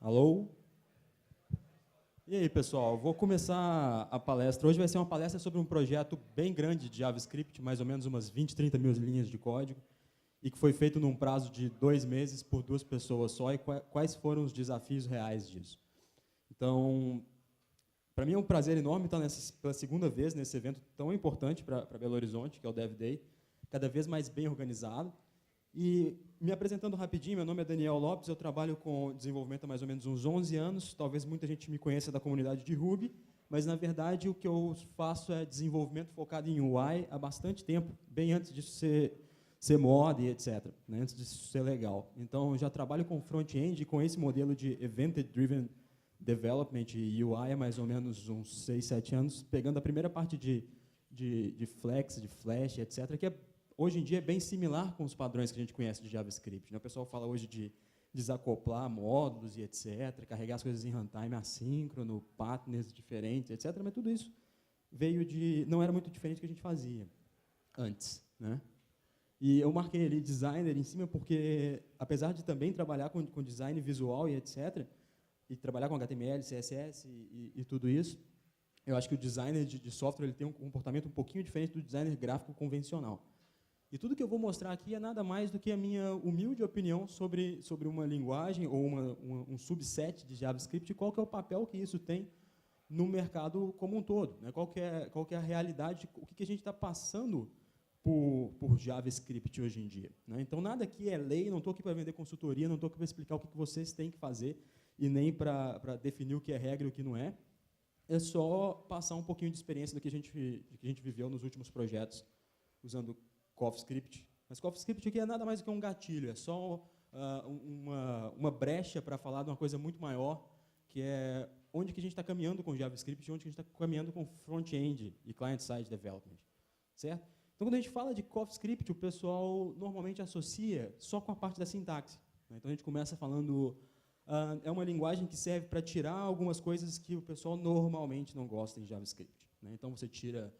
Alô? E aí, pessoal? Vou começar a palestra. Hoje vai ser uma palestra sobre um projeto bem grande de JavaScript, mais ou menos umas 20, 30 mil linhas de código, e que foi feito num prazo de 2 meses por 2 pessoas só, e quais foram os desafios reais disso. Então, para mim é um prazer enorme estar pela segunda vez nesse evento tão importante para Belo Horizonte, que é o Dev Day, cada vez mais bem organizado. E, me apresentando rapidinho, meu nome é Daniel Lopes, eu trabalho com desenvolvimento há mais ou menos uns 11 anos, talvez muita gente me conheça da comunidade de Ruby, mas, na verdade, o que eu faço é desenvolvimento focado em UI há bastante tempo, bem antes disso ser moda e etc., né, antes disso ser legal. Então, eu já trabalho com front-end, com esse modelo de Event-Driven Development e UI há mais ou menos uns 6, 7 anos, pegando a primeira parte de Flex, de Flash, etc., que hoje em dia é bem similar com os padrões que a gente conhece de JavaScript, né? O pessoal fala hoje de desacoplar módulos e etc., carregar as coisas em runtime assíncrono, patterns diferentes, etc., mas tudo isso não era muito diferente do que a gente fazia antes, né? E eu marquei ali designer em cima porque, apesar de também trabalhar com design visual e etc., e trabalhar com HTML, CSS e tudo isso, eu acho que o designer de software ele tem um comportamento um pouquinho diferente do designer gráfico convencional. E tudo que eu vou mostrar aqui é nada mais do que a minha humilde opinião sobre uma linguagem ou um subset de JavaScript e qual que é o papel que isso tem no mercado como um todo, né? Qual que é a realidade, o que a gente está passando por JavaScript hoje em dia, né? Então, nada aqui é lei, não estou aqui para vender consultoria, não estou aqui para explicar o que vocês têm que fazer e nem para definir o que é regra e o que não é. É só passar um pouquinho de experiência do que a gente viveu nos últimos projetos usando CoffeeScript. Mas CoffeeScript aqui é nada mais do que um gatilho, é só uma brecha para falar de uma coisa muito maior, que é onde que a gente está caminhando com JavaScript e onde que a gente está caminhando com front-end e client-side development. Certo? Então, quando a gente fala de CoffeeScript, o pessoal normalmente associa só com a parte da sintaxe, né? Então, a gente começa falando, é uma linguagem que serve para tirar algumas coisas que o pessoal normalmente não gosta em JavaScript, né? Então, você tira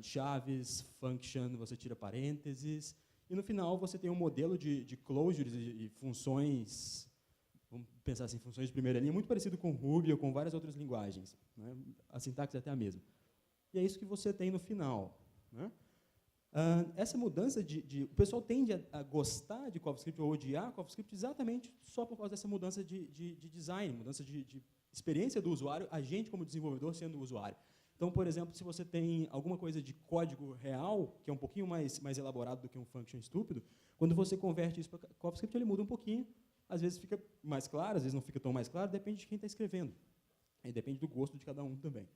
chaves, function, você tira parênteses, e no final você tem um modelo de closures e funções, vamos pensar assim, funções de primeira linha, muito parecido com Ruby ou com várias outras linguagens, né? A sintaxe é até a mesma. E é isso que você tem no final, né? Essa mudança o pessoal tende a gostar de CoffeeScript ou odiar CoffeeScript exatamente só por causa dessa mudança de design, mudança de experiência do usuário, a gente como desenvolvedor sendo o usuário. Então, por exemplo, se você tem alguma coisa de código real, que é um pouquinho mais elaborado do que um function estúpido, quando você converte isso para CoffeeScript, ele muda um pouquinho, às vezes fica mais claro, às vezes não fica tão mais claro, depende de quem está escrevendo. E depende do gosto de cada um também.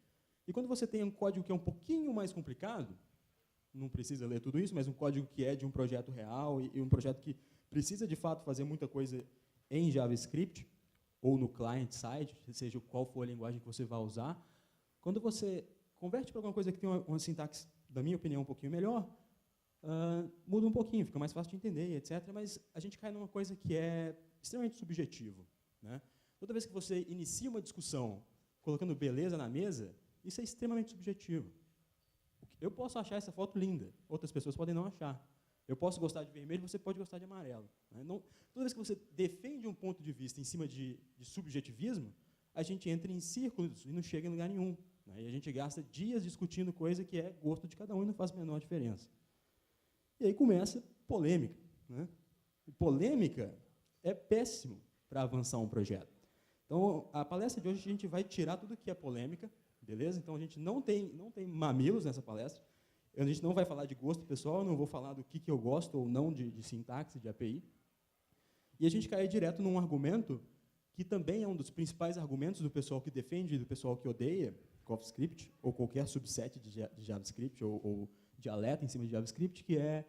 E quando você tem um código que é um pouquinho mais complicado, não precisa ler tudo isso, mas um código que é de um projeto real e um projeto que precisa, de fato, fazer muita coisa em JavaScript, ou no client-side, seja qual for a linguagem que você vai usar, quando você converte para alguma coisa que tem uma sintaxe, da minha opinião, um pouquinho melhor, muda um pouquinho, fica mais fácil de entender, etc. Mas a gente cai numa coisa que é extremamente subjetivo, né? Toda vez que você inicia uma discussão colocando beleza na mesa, isso é extremamente subjetivo. Eu posso achar essa foto linda, outras pessoas podem não achar. Eu posso gostar de vermelho, você pode gostar de amarelo, né? Não, toda vez que você defende um ponto de vista em cima de subjetivismo, a gente entra em círculos e não chega em lugar nenhum, né? E a gente gasta dias discutindo coisa que é gosto de cada um e não faz a menor diferença. E aí começa polêmica, né? E polêmica é péssimo para avançar um projeto. Então, a palestra de hoje a gente vai tirar tudo que é polêmica, beleza? Então, a gente não tem mamilos nessa palestra. A gente não vai falar de gosto pessoal, eu não vou falar do que eu gosto ou não de sintaxe, de API. E a gente cai direto num argumento que também é um dos principais argumentos do pessoal que defende e do pessoal que odeia CoffeeScript, ou qualquer subset de JavaScript, ou dialeto em cima de JavaScript, que é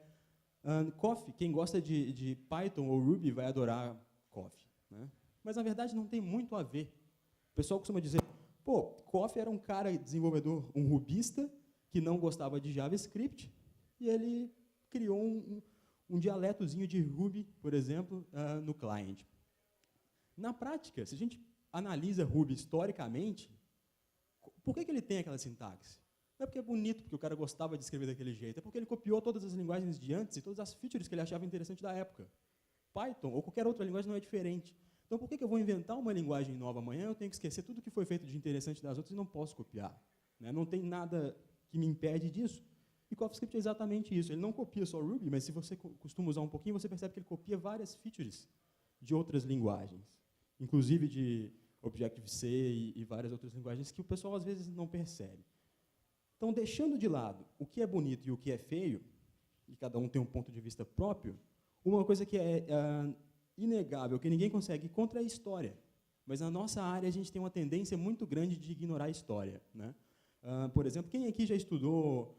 Coffee. Quem gosta de Python ou Ruby vai adorar Coffee, né? Mas, na verdade, não tem muito a ver. O pessoal costuma dizer, pô, Coffee era um cara desenvolvedor, um rubista, que não gostava de JavaScript, e ele criou um dialetozinho de Ruby, por exemplo, no client. Na prática, se a gente analisa Ruby historicamente, por que ele tem aquela sintaxe? Não é porque é bonito, porque o cara gostava de escrever daquele jeito, é porque ele copiou todas as linguagens de antes e todas as features que ele achava interessante da época. Python ou qualquer outra linguagem não é diferente. Então, por que eu vou inventar uma linguagem nova amanhã? Eu tenho que esquecer tudo que foi feito de interessante das outras e não posso copiar, né? Não tem nada que me impede disso. E CoffeeScript é exatamente isso. Ele não copia só Ruby, mas se você costuma usar um pouquinho, você percebe que ele copia várias features de outras linguagens, inclusive de Objective-C e várias outras linguagens que o pessoal, às vezes, não percebe. Então, deixando de lado o que é bonito e o que é feio, e cada um tem um ponto de vista próprio, uma coisa que é inegável, que ninguém consegue ir contra é a história. Mas na nossa área, a gente tem uma tendência muito grande de ignorar a história, né? Por exemplo, quem aqui já estudou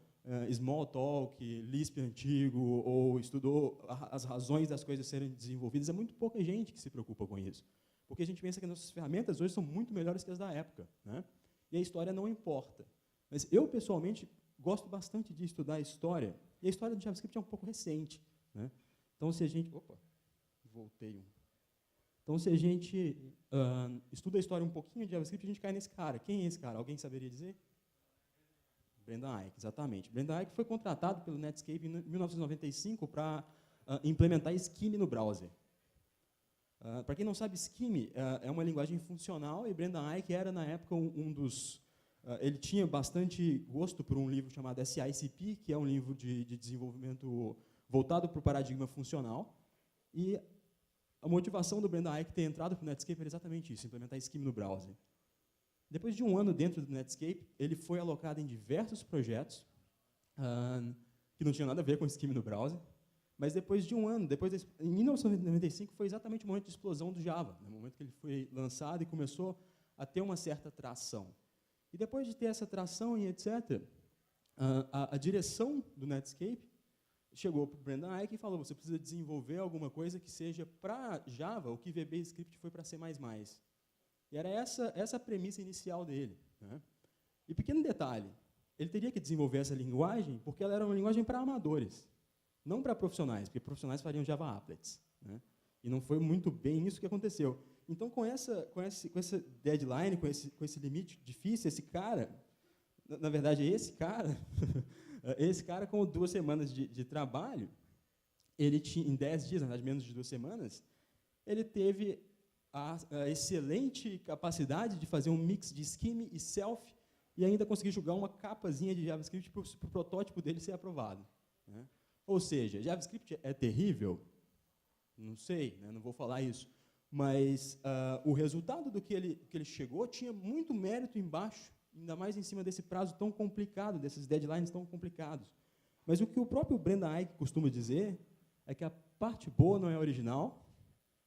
Smalltalk, Lisp antigo, ou estudou as razões das coisas serem desenvolvidas? É muito pouca gente que se preocupa com isso. Porque a gente pensa que nossas ferramentas hoje são muito melhores que as da época, né? E a história não importa. Mas eu, pessoalmente, gosto bastante de estudar a história, e a história do JavaScript é um pouco recente, né? Então, se a gente... Opa, voltei um. Então, se a gente estuda a história um pouquinho de JavaScript, a gente cai nesse cara. Quem é esse cara? Alguém saberia dizer? Brendan Eich, exatamente. Brendan Eich foi contratado pelo Netscape em 1995 para implementar Scheme no browser. Para quem não sabe, Scheme é uma linguagem funcional, e Brendan Eich era, na época, um dos... ele tinha bastante gosto por um livro chamado SICP, que é um livro de desenvolvimento voltado para o paradigma funcional, e a motivação do Brendan Eich ter entrado para o Netscape era exatamente isso, implementar Scheme no browser. Depois de um ano dentro do Netscape, ele foi alocado em diversos projetos que não tinham nada a ver com Scheme no browser, mas depois de um ano, em 1995, foi exatamente o momento de explosão do Java, no momento que ele foi lançado e começou a ter uma certa tração. E depois de ter essa tração e etc., a direção do Netscape chegou para o Brendan Eich e falou: você precisa desenvolver alguma coisa que seja para Java o que VBScript foi para C++. E era essa a premissa inicial dele, né? E pequeno detalhe, ele teria que desenvolver essa linguagem porque ela era uma linguagem para amadores, não para profissionais, porque profissionais fariam Java Applets, né? E não foi muito bem isso que aconteceu. Então, com essa deadline, com esse limite difícil, esse cara, na verdade, esse cara com 2 semanas de trabalho, ele tinha, em 10 dias, na verdade, menos de 2 semanas, ele teve a excelente capacidade de fazer um mix de Scheme e Self e ainda conseguir jogar uma capazinha de JavaScript para o protótipo dele ser aprovado, né? Ou seja, JavaScript é terrível? Não sei, né? Não vou falar isso. Mas o resultado do que ele chegou tinha muito mérito embaixo, ainda mais em cima desse prazo tão complicado, desses deadlines tão complicados. Mas o que o próprio Brendan Eich costuma dizer é que a parte boa não é original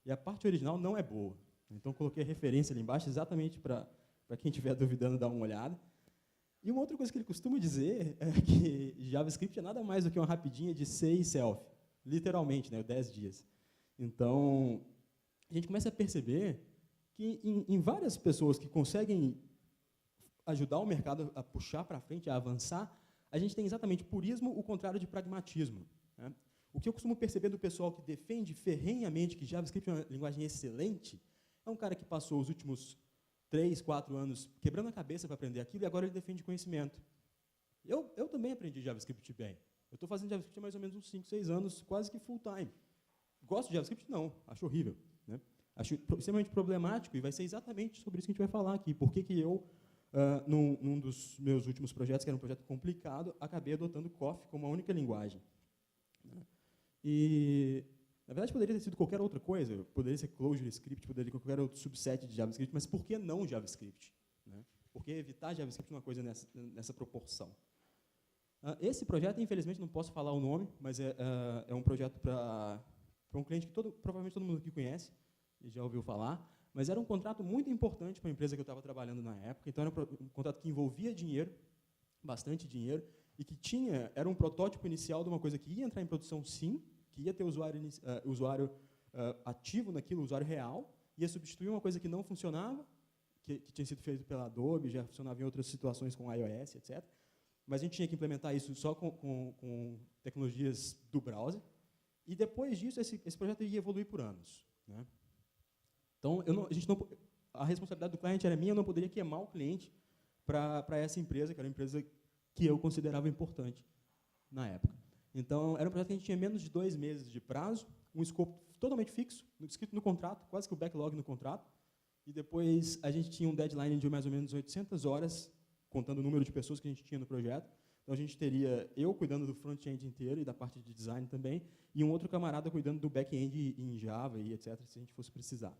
e a parte original não é boa. Então, coloquei a referência ali embaixo exatamente para quem estiver duvidando dar uma olhada. E uma outra coisa que ele costuma dizer é que JavaScript é nada mais do que uma rapidinha de C e Self, literalmente, né, 10 dias. Então, a gente começa a perceber que em várias pessoas que conseguem ajudar o mercado a puxar para frente, a avançar, a gente tem exatamente purismo, o contrário de pragmatismo, né? O que eu costumo perceber do pessoal que defende ferrenhamente que JavaScript é uma linguagem excelente é um cara que passou os últimos 3, 4 anos quebrando a cabeça para aprender aquilo e agora ele defende conhecimento. Eu também aprendi JavaScript bem. Eu estou fazendo JavaScript há mais ou menos uns 5, 6 anos, quase que full time. Gosto de JavaScript? Não, acho horrível, né? Acho extremamente problemático e vai ser exatamente sobre isso que a gente vai falar aqui. Por que eu, num dos meus últimos projetos, que era um projeto complicado, acabei adotando Coffee como a única linguagem, né? E, na verdade, poderia ter sido qualquer outra coisa, poderia ser ClojureScript, poderia ser qualquer outro subset de JavaScript, mas por que não JavaScript, né? Por que evitar JavaScript uma coisa nessa proporção? Esse projeto, infelizmente, não posso falar o nome, mas é um projeto para um cliente que provavelmente todo mundo aqui conhece e já ouviu falar, mas era um contrato muito importante para a empresa que eu estava trabalhando na época, então era um contrato que envolvia dinheiro, bastante dinheiro, e que era um protótipo inicial de uma coisa que ia entrar em produção sim, que ia ter usuário ativo naquilo, usuário real, ia substituir uma coisa que não funcionava, que tinha sido feito pela Adobe, já funcionava em outras situações com iOS, etc. Mas a gente tinha que implementar isso só com tecnologias do browser, e depois disso esse projeto ia evoluir por anos, né? Então, a responsabilidade do cliente era minha, eu não poderia queimar o cliente para essa empresa, que era uma empresa que eu considerava importante na época. Então, era um projeto que a gente tinha menos de 2 meses de prazo, um escopo totalmente fixo, escrito no contrato, quase que o backlog no contrato, e depois a gente tinha um deadline de mais ou menos 800 horas, contando o número de pessoas que a gente tinha no projeto. Então, a gente teria eu cuidando do front-end inteiro e da parte de design também, e um outro camarada cuidando do back-end em Java e etc., se a gente fosse precisar.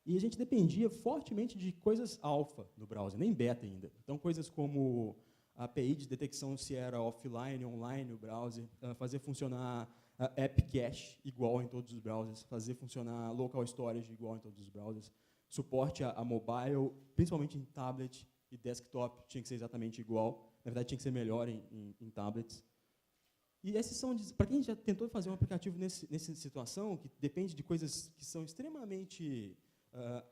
E a gente dependia fortemente de coisas alfa no browser, nem beta ainda. Então, coisas como a API de detecção se era offline, online, o browser, fazer funcionar app cache igual em todos os browsers, fazer funcionar local storage igual em todos os browsers, suporte a mobile, principalmente em tablet e desktop, tinha que ser exatamente igual. Na verdade, tinha que ser melhor em tablets. E esses são, para quem já tentou fazer um aplicativo nessa situação, que depende de coisas que são extremamente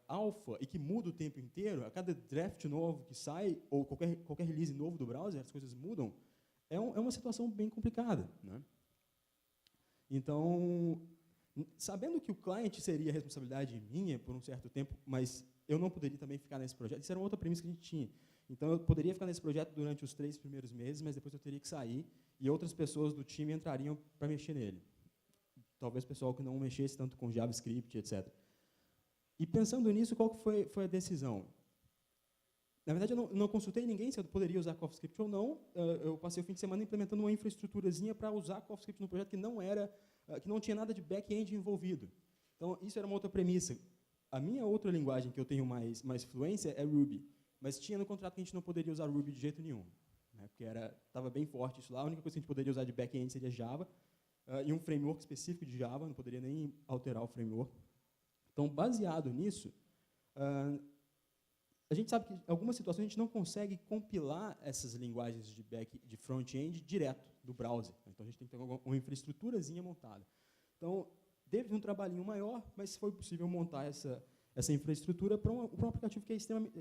alfa e que muda o tempo inteiro, a cada draft novo que sai, ou qualquer release novo do browser, as coisas mudam, é uma situação bem complicada, né? Então, sabendo que o cliente seria responsabilidade minha por um certo tempo, mas eu não poderia também ficar nesse projeto, isso era uma outra premissa que a gente tinha. Então, eu poderia ficar nesse projeto durante os 3 primeiros meses, mas depois eu teria que sair, e outras pessoas do time entrariam para mexer nele. Talvez pessoal que não mexesse tanto com JavaScript, etc. E pensando nisso, qual que foi a decisão? Na verdade, eu não consultei ninguém se eu poderia usar CoffeeScript ou não. Eu passei o fim de semana implementando uma infraestruturazinha para usar CoffeeScript no projeto que não tinha nada de back-end envolvido. Então, isso era uma outra premissa. A minha outra linguagem que eu tenho mais fluência é Ruby, mas tinha no contrato que a gente não poderia usar Ruby de jeito nenhum, né, porque estava bem forte isso lá. A única coisa que a gente poderia usar de back-end seria Java, e um framework específico de Java, não poderia nem alterar o framework. Então, baseado nisso, a gente sabe que em algumas situações a gente não consegue compilar essas linguagens de front-end direto do browser. Então, a gente tem que ter uma infraestruturazinha montada. Então, teve um trabalhinho maior, mas foi possível montar essa infraestrutura para um aplicativo que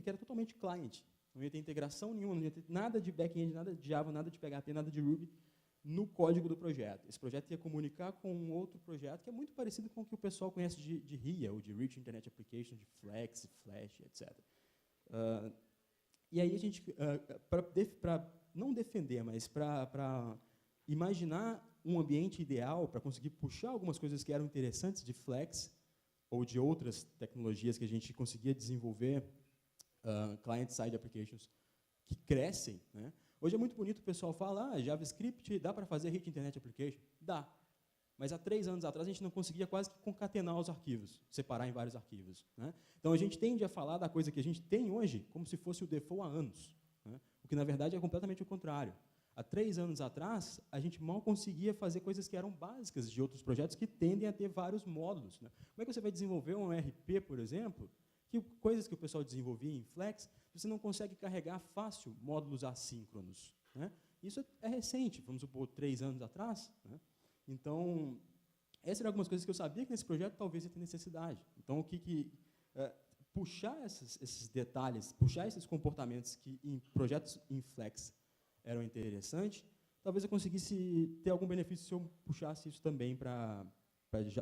era totalmente client. Não ia ter integração nenhuma, não ia ter nada de back-end, nada de Java, nada de PHP, nada de Ruby no código do projeto. Esse projeto ia comunicar com um outro projeto que é muito parecido com o que o pessoal conhece de RIA, ou de Rich Internet Application, de Flex, Flash, etc. E aí a gente, para não defender, mas para imaginar um ambiente ideal para conseguir puxar algumas coisas que eram interessantes de Flex ou de outras tecnologias que a gente conseguia desenvolver, client-side applications que crescem, né? Hoje é muito bonito o pessoal falar, JavaScript dá para fazer Rich Internet Application? Dá. Mas há 3 anos atrás a gente não conseguia quase que concatenar os arquivos, separar em vários arquivos, né? Então a gente tende a falar da coisa que a gente tem hoje como se fosse o default há anos, né? O que na verdade é completamente o contrário. Há 3 anos atrás, a gente mal conseguia fazer coisas que eram básicas de outros projetos que tendem a ter vários módulos, né? Como é que você vai desenvolver um RP, por exemplo, coisas que o pessoal desenvolvia em Flex, você não consegue carregar fácil módulos assíncronos, né? Isso é recente, vamos supor, 3 anos atrás, né? Então, essas eram algumas coisas que eu sabia que nesse projeto talvez ia ter necessidade. Então, puxar esses detalhes, puxar esses comportamentos que em projetos em Flex eram interessantes, talvez eu conseguisse ter algum benefício se eu puxasse isso também para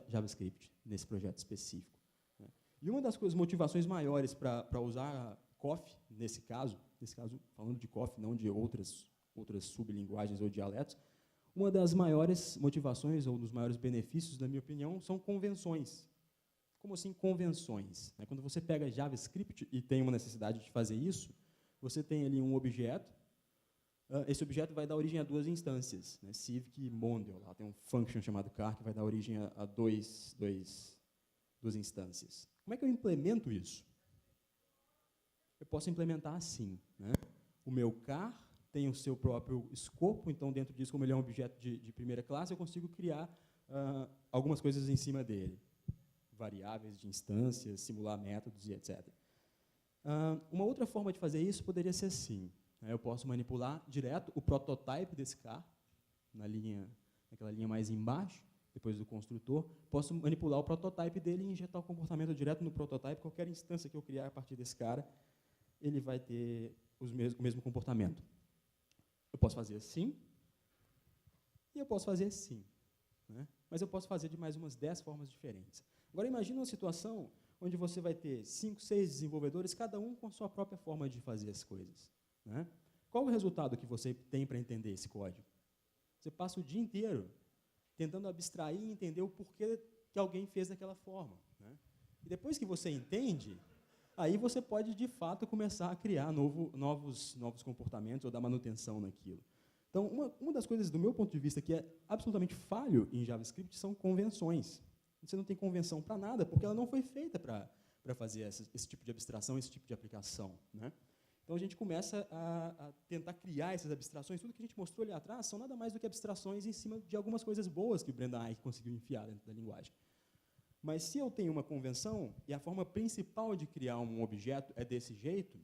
JavaScript, nesse projeto específico, né? E uma das motivações maiores para usar Coffee, nesse caso, falando de Coffee, não de outras sublinguagens ou dialetos, uma das maiores motivações, ou dos maiores benefícios, na minha opinião, são convenções. Como assim convenções? Quando você pega JavaScript e tem uma necessidade de fazer isso, você tem ali um objeto, esse objeto vai dar origem a 2 instâncias, né? Civic e Mondew. Lá tem um function chamado car que vai dar origem a duas instâncias. Como é que eu implemento isso? Eu posso implementar assim, né? O meu car tem o seu próprio escopo, então, dentro disso, como ele é um objeto de primeira classe, eu consigo criar algumas coisas em cima dele. Variáveis de instâncias, simular métodos e etc. Uma outra forma de fazer isso poderia ser assim, né? Eu posso manipular direto o prototype desse car, naquela linha mais embaixo, depois do construtor. Posso manipular o prototype dele e injetar o comportamento direto no prototype. Qualquer instância que eu criar a partir desse cara, ele vai ter o mesmo comportamento. Eu posso fazer assim, e eu posso fazer assim, né? Mas eu posso fazer de mais umas 10 formas diferentes. Agora, imagine uma situação onde você vai ter 5, 6 desenvolvedores, cada um com a sua própria forma de fazer as coisas, né? Qual o resultado que você tem para entender esse código? Você passa o dia inteiro tentando abstrair e entender o porquê que que alguém fez daquela forma, né? E depois que você entende, aí você pode, de fato, começar a criar novos comportamentos ou dar manutenção naquilo. Então, uma das coisas, do meu ponto de vista, que é absolutamente falho em JavaScript são convenções. Você não tem convenção para nada, porque ela não foi feita para fazer esse tipo de abstração, esse tipo de aplicação, né? Então, a gente começa a tentar criar essas abstrações. Tudo que a gente mostrou ali atrás são nada mais do que abstrações em cima de algumas coisas boas que o Brendan Eich conseguiu enfiar dentro da linguagem. Mas se eu tenho uma convenção, e a forma principal de criar um objeto é desse jeito,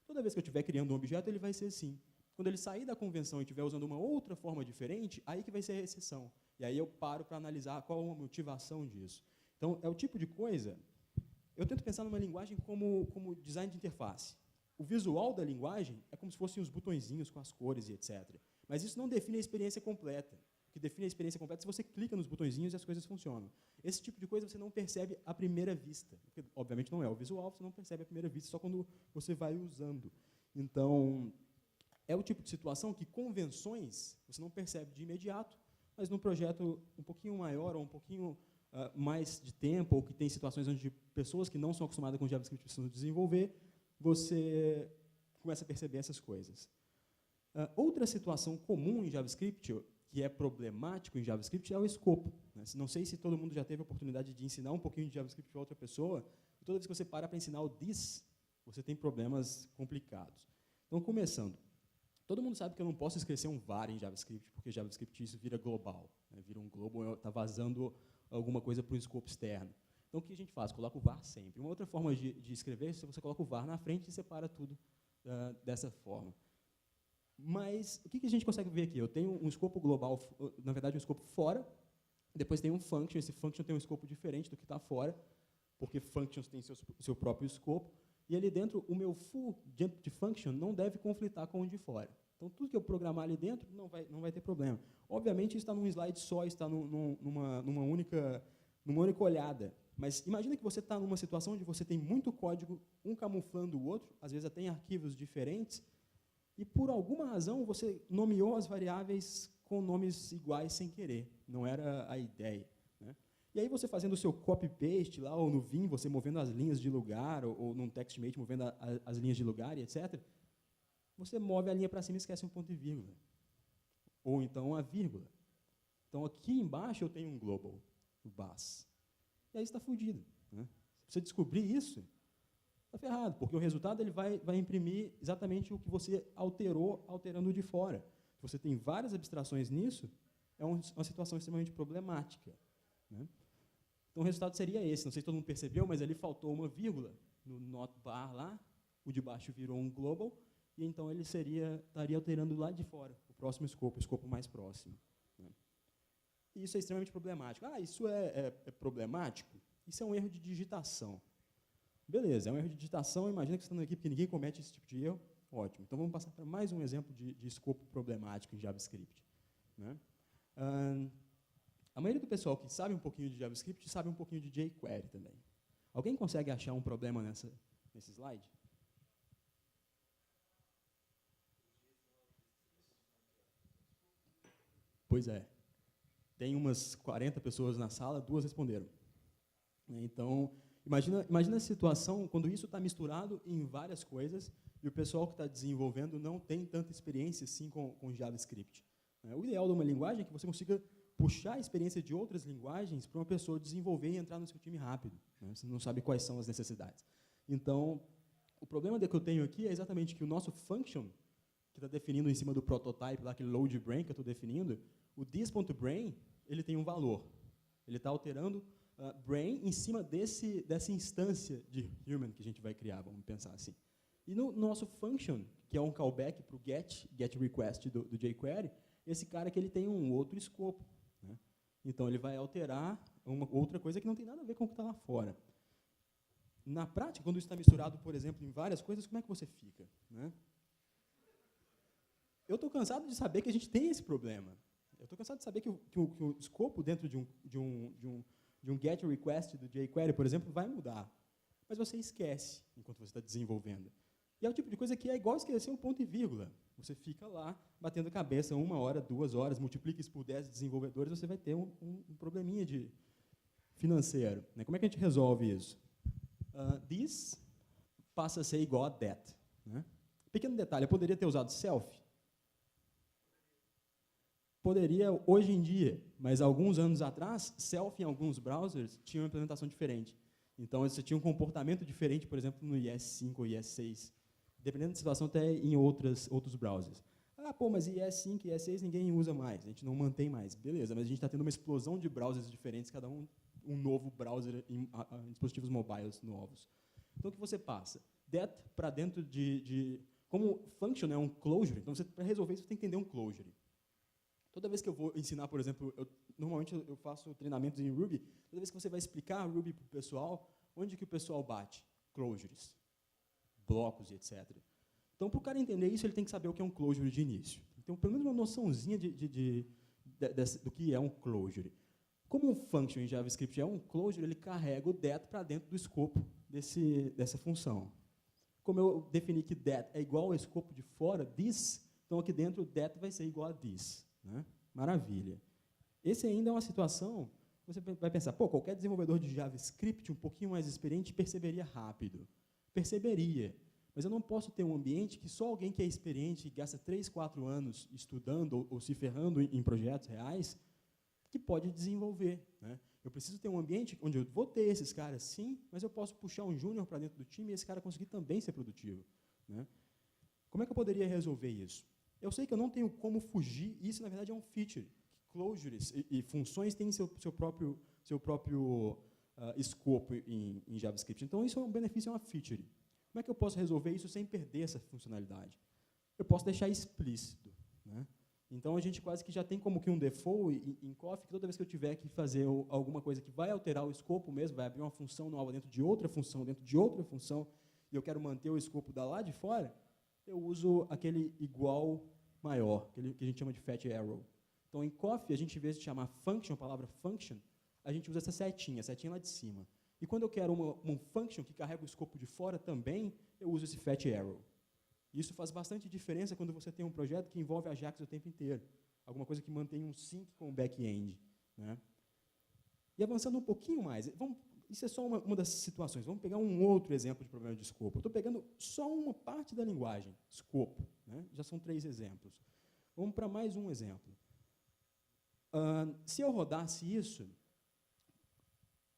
toda vez que eu estiver criando um objeto, ele vai ser assim. Quando ele sair da convenção e estiver usando uma outra forma diferente, aí que vai ser a exceção. E aí eu paro para analisar qual a motivação disso. Então, é o tipo de coisa... Eu tento pensar numa linguagem como design de interface. O visual da linguagem é como se fossem os botõezinhos com as cores e etc. Mas isso não define a experiência completa. O que define a experiência completa é se você clica nos botõezinhos e as coisas funcionam. Esse tipo de coisa você não percebe à primeira vista. Porque, obviamente, não é o visual, você não percebe à primeira vista, só quando você vai usando. Então, é o tipo de situação que convenções você não percebe de imediato, mas num projeto um pouquinho maior ou um pouquinho mais de tempo, ou que tem situações onde pessoas que não são acostumadas com JavaScript precisam desenvolver, você começa a perceber essas coisas. Outra situação comum em JavaScript, que é problemático em JavaScript, é o escopo, né? Não sei se todo mundo já teve a oportunidade de ensinar um pouquinho de JavaScript para outra pessoa, e toda vez que você para ensinar o this, você tem problemas complicados. Então, começando. Todo mundo sabe que eu não posso esquecer um var em JavaScript, porque JavaScript isso vira global, né? Vira um global, está vazando alguma coisa para um escopo externo. Então, o que a gente faz? Coloca o var sempre. Uma outra forma de escrever é se você coloca o var na frente e separa tudo dessa forma. Mas o que a gente consegue ver aqui? Eu tenho um escopo global, na verdade, um escopo fora, depois tem um function, esse function tem um escopo diferente do que está fora, porque functions têm seu próprio escopo, e ali dentro, o meu full jump de function não deve conflitar com o de fora. Então, tudo que eu programar ali dentro não vai ter problema. Obviamente, isso está num slide só, está numa única olhada. Mas imagina que você está numa situação onde você tem muito código, um camuflando o outro, às vezes até em arquivos diferentes, e por alguma razão você nomeou as variáveis com nomes iguais sem querer. Não era a ideia, né? E aí você fazendo o seu copy-paste lá, ou no Vim, você movendo as linhas de lugar, ou num TextMate movendo as linhas de lugar, e etc., você move a linha para cima e esquece um ponto e vírgula. Ou então a vírgula. Então, aqui embaixo eu tenho um global, o base. E aí está fudido, né? Se você descobrir isso, está ferrado, porque o resultado ele vai imprimir exatamente o que você alterando de fora. Se você tem várias abstrações nisso, é uma situação extremamente problemática, né? Então, o resultado seria esse. Não sei se todo mundo percebeu, mas ali faltou uma vírgula no not bar lá, o de baixo virou um global, e então ele estaria alterando lá de fora, o próximo escopo, o escopo mais próximo, né? E isso é extremamente problemático. Isso é problemático? Isso é um erro de digitação. Beleza, é um erro de digitação, imagina que você está numa equipe que ninguém comete esse tipo de erro. Ótimo. Então, vamos passar para mais um exemplo de escopo problemático em JavaScript, né? A maioria do pessoal que sabe um pouquinho de JavaScript sabe um pouquinho de jQuery também. Alguém consegue achar um problema nesse slide? Pois é. Tem umas 40 pessoas na sala, 2 responderam. Então, imagina a situação quando isso está misturado em várias coisas e o pessoal que está desenvolvendo não tem tanta experiência assim com JavaScript. O ideal de uma linguagem é que você consiga puxar a experiência de outras linguagens para uma pessoa desenvolver e entrar no seu time rápido, né? Você não sabe quais são as necessidades. Então, o problema que eu tenho aqui é exatamente que o nosso function, que está definindo em cima do prototype, lá, aquele load brain que eu estou definindo, o this.brain, ele tem um valor. Ele está alterando brain em cima dessa instância de human que a gente vai criar, vamos pensar assim. E no nosso function, que é um callback para o get request do jQuery, esse cara aqui ele tem um outro escopo, né? Então, ele vai alterar uma outra coisa que não tem nada a ver com o que está lá fora. Na prática, quando isso está misturado, por exemplo, em várias coisas, como é que você fica, né? Eu estou cansado de saber que a gente tem esse problema. Eu estou cansado de saber que o escopo dentro de um get request do jQuery, por exemplo, vai mudar. Mas você esquece enquanto você está desenvolvendo. E é o tipo de coisa que é igual esquecer um ponto e vírgula. Você fica lá, batendo cabeça 1 hora, 2 horas, multiplica isso por 10 desenvolvedores, você vai ter um probleminha de financeiro. Né? Como é que a gente resolve isso? This passa a ser igual a that. Né? Pequeno detalhe, eu poderia ter usado self? Poderia hoje em dia, mas alguns anos atrás, self em alguns browsers tinha uma implementação diferente. Então, você tinha um comportamento diferente, por exemplo, no IS5 ou IS6, dependendo da situação, até em outros browsers. Ah, pô, mas IS5 e IS6 ninguém usa mais, a gente não mantém mais. Beleza, mas a gente está tendo uma explosão de browsers diferentes, cada um novo browser em dispositivos mobiles novos. Então, o que você passa? That para dentro como function é um closure, então, para resolver isso, você tem que entender um closure. Toda vez que eu vou ensinar, por exemplo, normalmente eu faço treinamentos em Ruby, toda vez que você vai explicar Ruby para o pessoal, onde que o pessoal bate? Closures, blocos e etc. Então, para o cara entender isso, ele tem que saber o que é um closure de início. Então, pelo menos uma noçãozinha do que é um closure. Como um function em JavaScript é um closure, ele carrega o that para dentro do escopo dessa função. Como eu defini que that é igual ao escopo de fora, this, então aqui dentro o that vai ser igual a this. Né? Maravilha. Esse ainda é uma situação, você vai pensar, pô, qualquer desenvolvedor de JavaScript um pouquinho mais experiente perceberia rápido. Perceberia. Mas eu não posso ter um ambiente que só alguém que é experiente e gasta 3, 4 anos estudando ou se ferrando em projetos reais, que pode desenvolver. Né? Eu preciso ter um ambiente onde eu vou ter esses caras, sim, mas eu posso puxar um júnior para dentro do time e esse cara conseguir também ser produtivo. Né? Como é que eu poderia resolver isso? Eu sei que eu não tenho como fugir, e isso, na verdade, é um feature. Closures e funções têm seu próprio escopo em JavaScript. Então, isso é um benefício, é uma feature. Como é que eu posso resolver isso sem perder essa funcionalidade? Eu posso deixar explícito. Né? Então, a gente quase que já tem como que um default em Coffee, que toda vez que eu tiver que fazer alguma coisa que vai alterar o escopo mesmo, vai abrir uma função nova dentro de outra função, e eu quero manter o escopo da lá de fora, eu uso aquele igual maior, que a gente chama de fat arrow. Então, em Coffee, a gente, em vez de chamar function, a palavra function, a gente usa essa setinha lá de cima. E quando eu quero um function que carrega o escopo de fora também, eu uso esse fat arrow. Isso faz bastante diferença quando você tem um projeto que envolve Ajax o tempo inteiro. Alguma coisa que mantém um sync com o back-end. Né? E avançando um pouquinho mais, isso é só uma das situações. Vamos pegar um outro exemplo de problema de escopo. Eu estou pegando só uma parte da linguagem, escopo. Né? Já são 3 exemplos. Vamos para mais um exemplo. Se eu rodasse isso,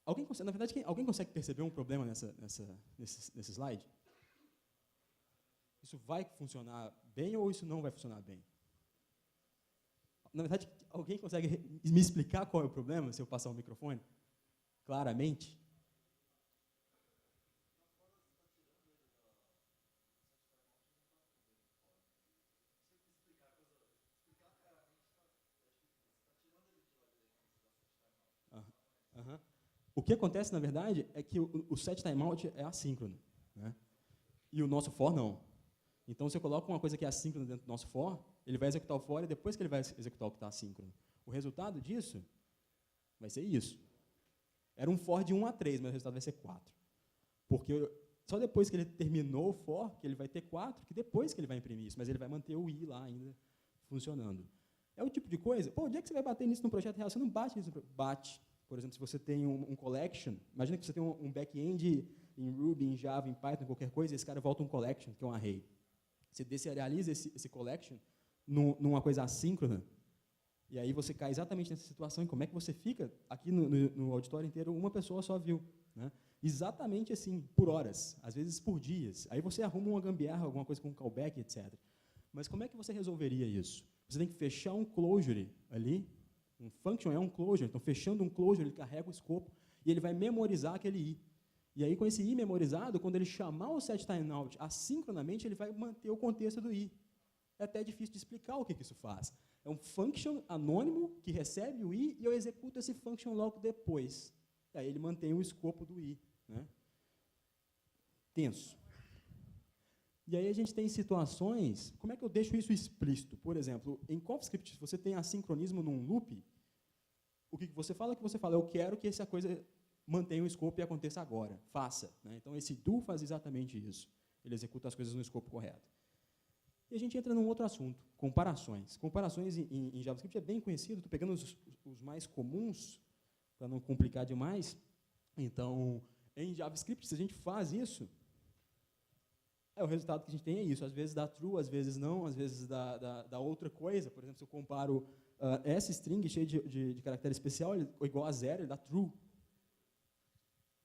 alguém consegue perceber um problema nesse slide? Isso vai funcionar bem ou isso não vai funcionar bem? Na verdade, alguém consegue me explicar qual é o problema, se eu passar o microfone? Claramente? Uhum. O que acontece, na verdade, é que o set timeout é assíncrono. Né? E o nosso for não. Então, se eu coloco uma coisa que é assíncrona dentro do nosso for, ele vai executar o for e depois que ele vai executar o que está assíncrono. O resultado disso vai ser isso. Era um for de 1 a 3, mas o resultado vai ser 4. Porque só depois que ele terminou o for, que ele vai ter 4, que depois que ele vai imprimir isso, mas ele vai manter o i lá ainda funcionando. É o tipo de coisa, pô, onde é que você vai bater nisso no projeto real? Você não bate nisso. Bate. Por exemplo, se você tem um collection, imagina que você tem um back-end em Ruby, em Java, em Python, qualquer coisa, e esse cara volta um collection, que é um array. Você deserializa esse collection numa coisa assíncrona, e aí você cai exatamente nessa situação, e como é que você fica? Aqui no auditório inteiro, uma pessoa só viu. Né? Exatamente assim, por horas, às vezes por dias. Aí você arruma uma gambiarra, alguma coisa com callback, etc. Mas como é que você resolveria isso? Você tem que fechar um closure ali, um function é um closure, então fechando um closure, ele carrega o escopo, e ele vai memorizar aquele i. E aí, com esse i memorizado, quando ele chamar o setTimeout assincronamente, ele vai manter o contexto do i. É até difícil de explicar o que isso faz. É um function anônimo que recebe o i e eu executo esse function logo depois. E aí ele mantém o escopo do i. Né? Tenso. E aí a gente tem situações, como é que eu deixo isso explícito? Por exemplo, em CoffeeScript, se você tem assincronismo num loop, o que você fala? Eu quero que essa coisa mantenha o escopo e aconteça agora. Faça. Né? Então, esse do faz exatamente isso. Ele executa as coisas no escopo correto. E a gente entra num outro assunto, comparações. Comparações em JavaScript é bem conhecido, estou pegando os mais comuns. para não complicar demais. Então, em JavaScript, se a gente faz isso, o resultado que a gente tem é isso. Às vezes dá true, às vezes não, às vezes dá outra coisa. Por exemplo, se eu comparo essa string cheia de caractere especial, ele, igual a 0, ele dá true.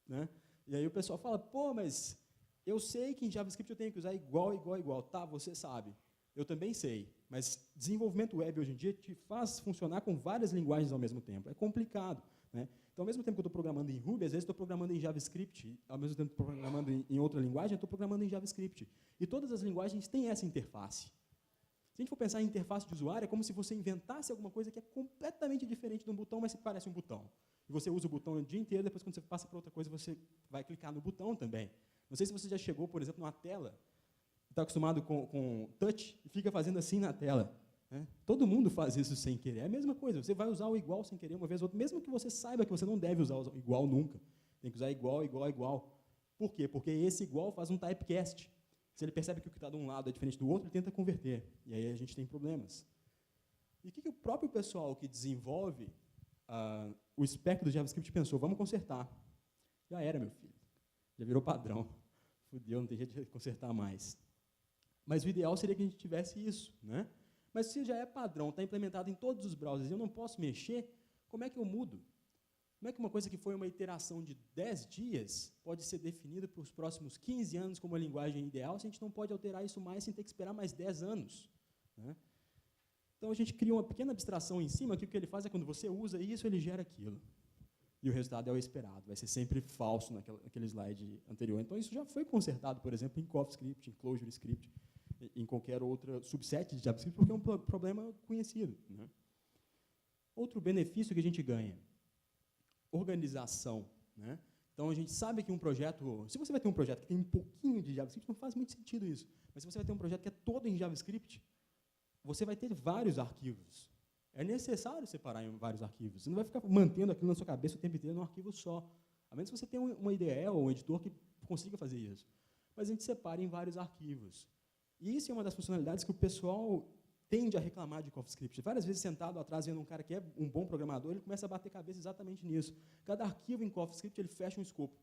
Né? E aí o pessoal fala, pô, mas eu sei que em JavaScript eu tenho que usar igual, igual, igual. Tá, você sabe. Eu também sei. Mas desenvolvimento web hoje em dia te faz funcionar com várias linguagens ao mesmo tempo. É complicado. Né? Então, ao mesmo tempo que eu estou programando em Ruby, às vezes estou programando em JavaScript, ao mesmo tempo que estou programando em outra linguagem, eu estou programando em JavaScript. E todas as linguagens têm essa interface. Se a gente for pensar em interface de usuário, é como se você inventasse alguma coisa que é completamente diferente de um botão, mas que parece um botão. E você usa o botão o dia inteiro, depois quando você passa para outra coisa, você vai clicar no botão também. Não sei se você já chegou, por exemplo, numa tela, está acostumado com touch, e fica fazendo assim na tela. Né? Todo mundo faz isso sem querer. É a mesma coisa, você vai usar o igual sem querer uma vez ou outra, mesmo que você saiba que você não deve usar o igual nunca. Tem que usar igual, igual, igual. Por quê? Porque esse igual faz um typecast. Se ele percebe que o que está de um lado é diferente do outro, ele tenta converter. E aí a gente tem problemas. E o que o próprio pessoal que desenvolve o spec do JavaScript pensou? Vamos consertar. Já era, meu filho. Já virou padrão. Fudeu, não tem jeito de consertar mais. Mas o ideal seria que a gente tivesse isso. Né? Mas se já é padrão, está implementado em todos os browsers e eu não posso mexer, como é que eu mudo? Como é que uma coisa que foi uma iteração de 10 dias pode ser definida para os próximos 15 anos como a linguagem ideal, se a gente não pode alterar isso mais sem ter que esperar mais 10 anos? Né? Então, a gente cria uma pequena abstração em cima, que o que ele faz é, quando você usa isso, ele gera aquilo. E o resultado é o esperado, vai ser sempre falso naquele slide anterior. Então, isso já foi consertado, por exemplo, em CoffeeScript, em ClojureScript, em qualquer outra subset de JavaScript, porque é um problema conhecido. Né? Outro benefício que a gente ganha, organização. Né? Então, a gente sabe que um projeto, se você vai ter um projeto que tem um pouquinho de JavaScript, não faz muito sentido isso. Mas se você vai ter um projeto que é todo em JavaScript, você vai ter vários arquivos. É necessário separar em vários arquivos. Você não vai ficar mantendo aquilo na sua cabeça o tempo inteiro num arquivo só. A menos que você tenha uma IDE ou um editor que consiga fazer isso. Mas a gente separa em vários arquivos. E isso é uma das funcionalidades que o pessoal tende a reclamar de CoffeeScript. Várias vezes, sentado atrás, vendo um cara que é um bom programador, ele começa a bater cabeça exatamente nisso. Cada arquivo em CoffeeScript ele fecha um escopo.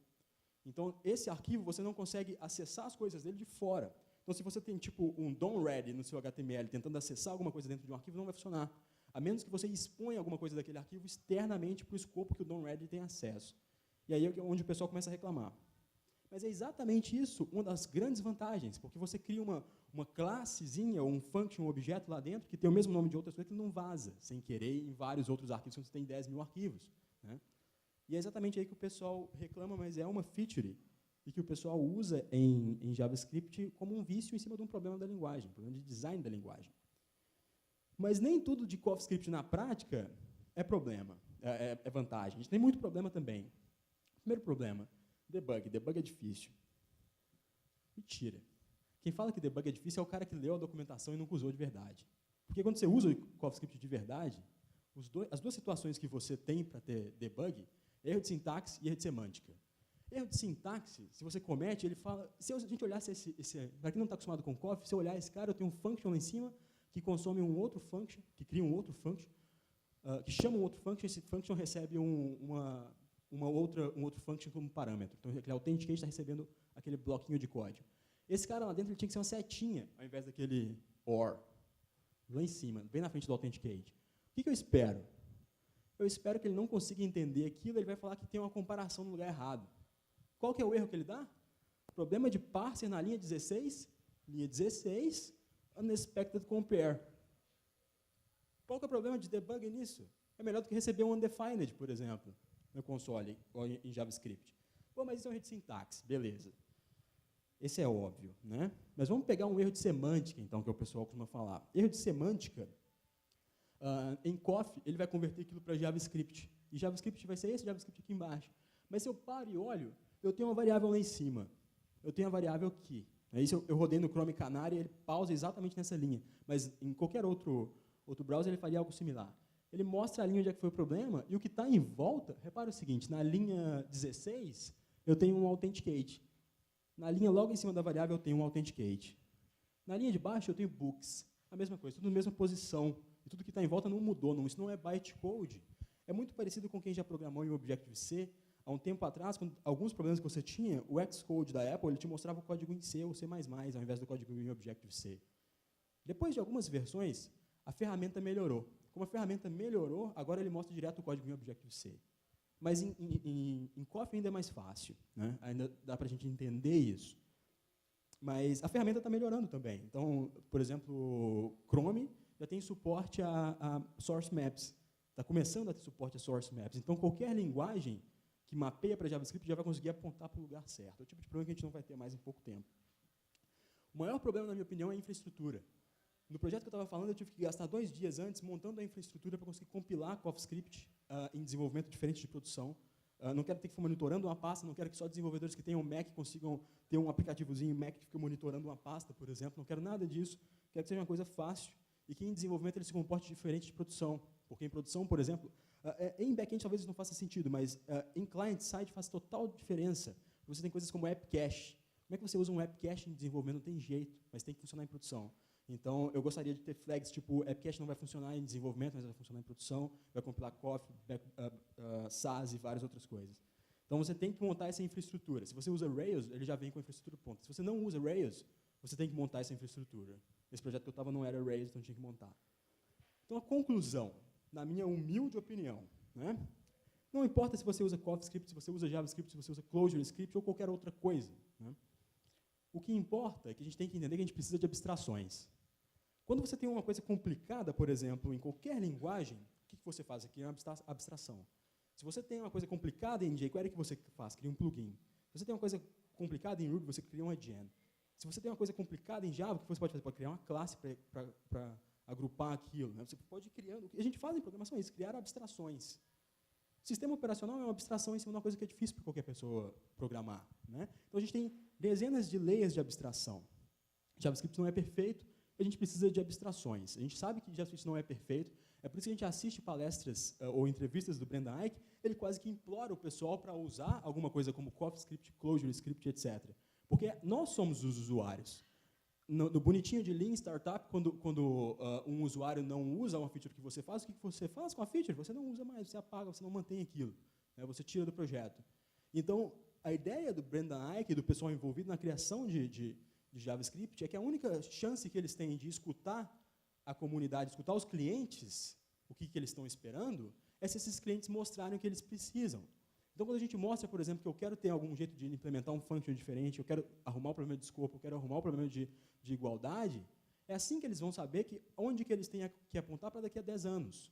Então, esse arquivo, você não consegue acessar as coisas dele de fora. Então, se você tem tipo um DOM-ready no seu HTML tentando acessar alguma coisa dentro de um arquivo, não vai funcionar. A menos que você exponha alguma coisa daquele arquivo externamente para o escopo que o DOM-ready tem acesso. E aí é onde o pessoal começa a reclamar. Mas é exatamente isso uma das grandes vantagens, porque você cria uma classezinha, ou um function, um objeto lá dentro, que tem o mesmo nome de outras coisas, que não vaza, sem querer, em vários outros arquivos, quando você tem 10 mil arquivos. Né? E é exatamente aí que o pessoal reclama, mas é uma feature, e que o pessoal usa em JavaScript como um vício em cima de um problema da linguagem, um problema de design da linguagem. Mas nem tudo de CoffeeScript na prática é problema, é vantagem. A gente tem muito problema também. Primeiro problema, debug. Debug é difícil. Mentira. Quem fala que debug é difícil é o cara que leu a documentação e nunca usou de verdade. Porque quando você usa o CoffeeScript de verdade, as duas situações que você tem para ter debug é erro de sintaxe e erro de semântica. Erro de sintaxe, se você comete, ele fala... Se a gente olhasse para quem não está acostumado com Coffee, se eu olhar esse cara, eu tenho um function lá em cima que consome um outro function, que cria um outro function, que chama um outro function, esse function recebe um outro function como parâmetro. Então, aquele authenticate está recebendo aquele bloquinho de código. Esse cara lá dentro ele tinha que ser uma setinha, ao invés daquele OR, lá em cima, bem na frente do authenticate. O que eu espero? Eu espero que ele não consiga entender aquilo, ele vai falar que tem uma comparação no lugar errado. Qual que é o erro que ele dá? Problema de parser na linha 16, unexpected compare. Qual que é o problema de debug nisso? É melhor do que receber um undefined, por exemplo, no console, ou em JavaScript. Pô, mas isso é um erro de sintaxe, beleza. Esse é óbvio, né? Mas vamos pegar um erro de semântica, então, que o pessoal costuma falar. Erro de semântica, em Coffee, ele vai converter aquilo para JavaScript. E JavaScript vai ser esse JavaScript aqui embaixo. Mas se eu paro e olho, eu tenho uma variável lá em cima. Eu tenho a variável aqui. Isso eu rodei no Chrome Canary e ele pausa exatamente nessa linha. Mas em qualquer outro browser ele faria algo similar. Ele mostra a linha onde é que foi o problema e o que está em volta, repara o seguinte, na linha 16 eu tenho um authenticate. Na linha logo em cima da variável eu tenho um authenticate. Na linha de baixo eu tenho books. A mesma coisa, tudo na mesma posição. E tudo que está em volta não mudou. Isso não é bytecode. é muito parecido com quem já programou em Objective-C. Há um tempo atrás, com alguns problemas que você tinha, o Xcode da Apple ele te mostrava o código em C ou C++, ao invés do código em Objective-C. Depois de algumas versões, a ferramenta melhorou. Como a ferramenta melhorou, agora ele mostra direto o código em Objective-C. Mas em Coffee ainda é mais fácil, né? Ainda dá para a gente entender isso. Mas a ferramenta está melhorando também. Então, por exemplo, o Chrome já tem suporte a source maps. Está começando a ter suporte a source maps. Então, qualquer linguagem que mapeia para JavaScript já vai conseguir apontar para o lugar certo. É o tipo de problema que a gente não vai ter mais em pouco tempo. O maior problema, na minha opinião, é a infraestrutura. No projeto que eu estava falando, eu tive que gastar 2 dias antes montando a infraestrutura para conseguir compilar CoffeeScript em desenvolvimento diferente de produção. Não quero ter que ficar monitorando uma pasta, não quero que só desenvolvedores que tenham Mac consigam ter um aplicativozinho Mac que fica monitorando uma pasta, por exemplo. Não quero nada disso. Quero que seja uma coisa fácil e que em desenvolvimento ele se comporte diferente de produção. Porque em produção, por exemplo, em back-end talvez isso não faça sentido, mas em client-side faz total diferença. Você tem coisas como app cache. Como é que você usa um app cache em desenvolvimento? Não tem jeito, mas tem que funcionar em produção. Então, eu gostaria de ter flags tipo app cache não vai funcionar em desenvolvimento, mas vai funcionar em produção, vai compilar Coffee, SAS e várias outras coisas. Então, você tem que montar essa infraestrutura. Se você usa Rails, ele já vem com a infraestrutura pronta. Se você não usa Rails, você tem que montar essa infraestrutura. Esse projeto que eu estava não era Rails, então eu tinha que montar. Então, a conclusão, na minha humilde opinião, né? Não importa se você usa CoffeeScript, se você usa JavaScript, se você usa ClojureScript ou qualquer outra coisa, né? O que importa é que a gente tem que entender que a gente precisa de abstrações. Quando você tem uma coisa complicada, por exemplo, em qualquer linguagem, o que você faz aqui? É uma abstração. Se você tem uma coisa complicada em jQuery, o que você faz? Cria um plugin. Se você tem uma coisa complicada em Ruby, você cria um gen. Se você tem uma coisa complicada em Java, o que você pode fazer? Pode criar uma classe para agrupar aquilo, né? Você pode ir criando... O que a gente faz em programação é isso, criar abstrações. Sistema operacional é uma abstração em cima de uma coisa que é difícil para qualquer pessoa programar, né? Então, a gente tem dezenas de layers de abstração. JavaScript não é perfeito, a gente precisa de abstrações. A gente sabe que JavaScript não é perfeito, é por isso que a gente assiste palestras ou entrevistas do Brendan Eich, ele quase que implora o pessoal para usar alguma coisa como CoffeeScript, ClojureScript, etc. Porque nós somos os usuários. No bonitinho de Lean Startup, quando um usuário não usa uma feature que você faz, o que você faz com a feature? Você não usa mais, você apaga, você não mantém aquilo, né? Você tira do projeto. Então, a ideia do Brendan Eich e do pessoal envolvido na criação de JavaScript é que a única chance que eles têm de escutar a comunidade, escutar os clientes, o que eles estão esperando, é se esses clientes mostrarem o que eles precisam. Então, quando a gente mostra, por exemplo, que eu quero ter algum jeito de implementar um function diferente, eu quero arrumar o problema de escopo, eu quero arrumar o problema de igualdade, é assim que eles vão saber que onde que eles têm que apontar para daqui a 10 anos,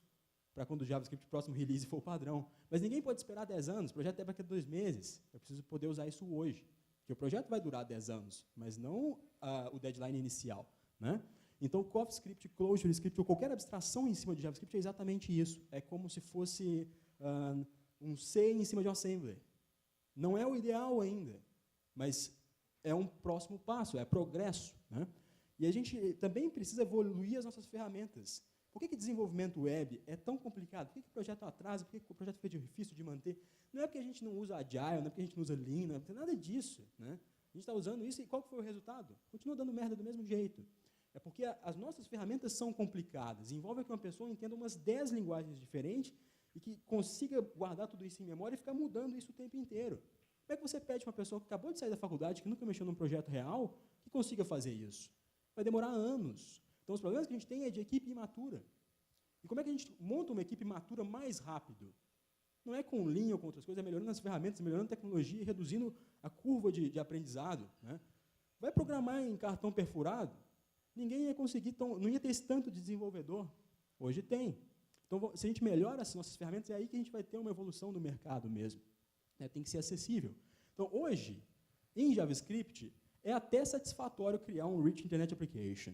para quando o JavaScript próximo release for o padrão. Mas ninguém pode esperar 10 anos, o projeto é daqui a 2 meses, eu preciso poder usar isso hoje. Porque o projeto vai durar 10 anos, mas não o deadline inicial, né? Então, CoffeeScript, ClojureScript ou qualquer abstração em cima de JavaScript é exatamente isso. É como se fosse um C em cima de um assembler. Não é o ideal ainda, mas é um próximo passo, é progresso, né? E a gente também precisa evoluir as nossas ferramentas. Por que desenvolvimento web é tão complicado? Por que o projeto atrasa? Por que o projeto fica difícil de manter? Não é porque a gente não usa Agile, não é porque a gente não usa Lean, não é nada disso, né? A gente está usando isso e qual foi o resultado? Continua dando merda do mesmo jeito. É porque as nossas ferramentas são complicadas, envolve que uma pessoa entenda umas 10 linguagens diferentes e que consiga guardar tudo isso em memória e ficar mudando isso o tempo inteiro. Como é que você pede para uma pessoa que acabou de sair da faculdade, que nunca mexeu num projeto real, que consiga fazer isso? Vai demorar anos. Então, os problemas que a gente tem é de equipe imatura. E como é que a gente monta uma equipe imatura mais rápido? Não é com Lean ou com outras coisas, é melhorando as ferramentas, melhorando a tecnologia e reduzindo a curva de aprendizado, né? Vai programar em cartão perfurado? Ninguém ia conseguir, não ia ter esse tanto de desenvolvedor. Hoje tem. Então, se a gente melhora as nossas ferramentas, é aí que a gente vai ter uma evolução do mercado mesmo. Tem que ser acessível. Então, hoje, em JavaScript, é até satisfatório criar um Rich Internet Application.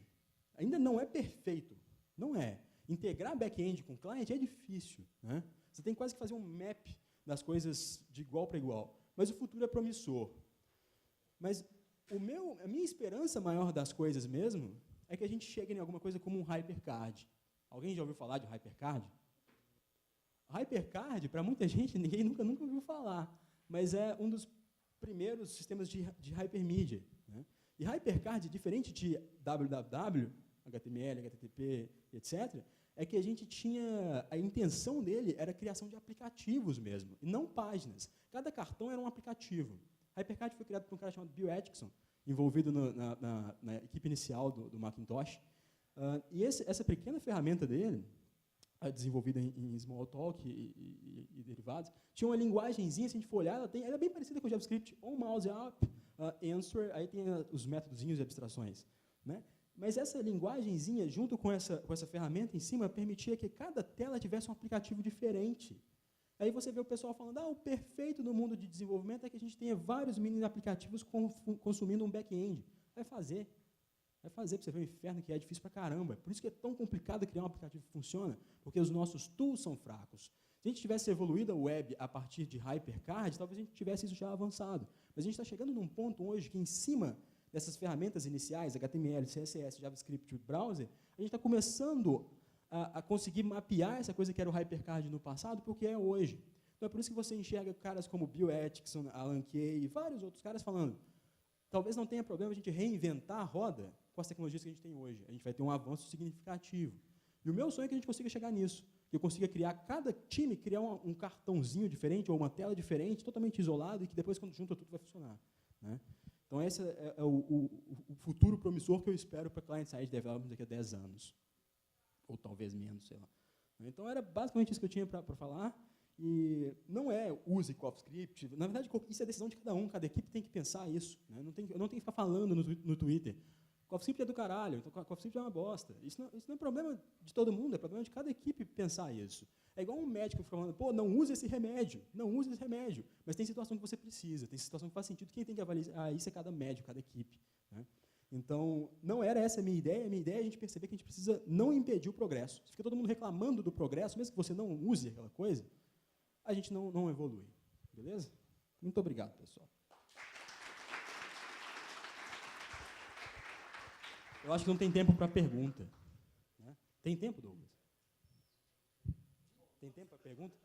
Ainda não é perfeito. Não é. Integrar back-end com client é difícil, né? Você tem quase que fazer um map das coisas de igual para igual. Mas o futuro é promissor. Mas a minha esperança maior das coisas mesmo é que a gente chegue em alguma coisa como um Hypercard. Alguém já ouviu falar de Hypercard? Hypercard, para muita gente, ninguém nunca ouviu falar, mas é um dos primeiros sistemas de hypermídia, né? E Hypercard, diferente de www, HTML, HTTP, etc., é que a gente tinha, a intenção dele era a criação de aplicativos mesmo, e não páginas. Cada cartão era um aplicativo. HyperCard foi criado por um cara chamado Bill Atkinson, envolvido na equipe inicial do Macintosh. E essa pequena ferramenta dele, desenvolvida em Smalltalk e derivados, tinha uma linguagenzinha, se a gente for olhar, ela é bem parecida com o JavaScript, on mouse up, answer, aí tem os métodozinhos e abstrações, né? Mas essa linguagenzinha, junto com essa ferramenta em cima, permitia que cada tela tivesse um aplicativo diferente. Aí você vê o pessoal falando, o perfeito no mundo de desenvolvimento é que a gente tenha vários mini aplicativos consumindo um back-end. Vai fazer para você ver o inferno que é difícil pra caramba. Por isso que é tão complicado criar um aplicativo que funciona, porque os nossos tools são fracos. Se a gente tivesse evoluído a web a partir de HyperCard, talvez a gente tivesse isso já avançado. Mas a gente está chegando num ponto hoje que, em cima dessas ferramentas iniciais, HTML, CSS, JavaScript, browser, a gente está começando a conseguir mapear essa coisa que era o HyperCard no passado para o que é hoje. Então é por isso que você enxerga caras como Bill Atkinson, Alan Kay e vários outros caras falando, talvez não tenha problema a gente reinventar a roda com as tecnologias que a gente tem hoje. A gente vai ter um avanço significativo. E o meu sonho é que a gente consiga chegar nisso, que eu consiga criar, cada time criar um cartãozinho diferente ou uma tela diferente, totalmente isolado, e que depois, quando junta tudo, vai funcionar, né? Então, esse é o futuro promissor que eu espero para client-side development daqui a 10 anos. Ou talvez menos, sei lá. Então, era basicamente isso que eu tinha para falar. E não é use CoffeeScript. Na verdade, isso é decisão de cada um. Cada equipe tem que pensar isso, né? Eu não tenho que ficar falando no Twitter. CoffeeScript é do caralho, então CoffeeScript é uma bosta. Isso não é problema de todo mundo, é problema de cada equipe pensar isso. É igual um médico falando, pô, não use esse remédio, não use esse remédio. Mas tem situação que você precisa, tem situação que faz sentido. Quem tem que avaliar isso é cada médico, cada equipe, né? Então, não era essa a minha ideia. A minha ideia é a gente perceber que a gente precisa não impedir o progresso. Se fica todo mundo reclamando do progresso, mesmo que você não use aquela coisa, a gente não evolui. Beleza? Muito obrigado, pessoal. Eu acho que não tem tempo para pergunta, né? Tem tempo, Douglas? Tem tempo para pergunta?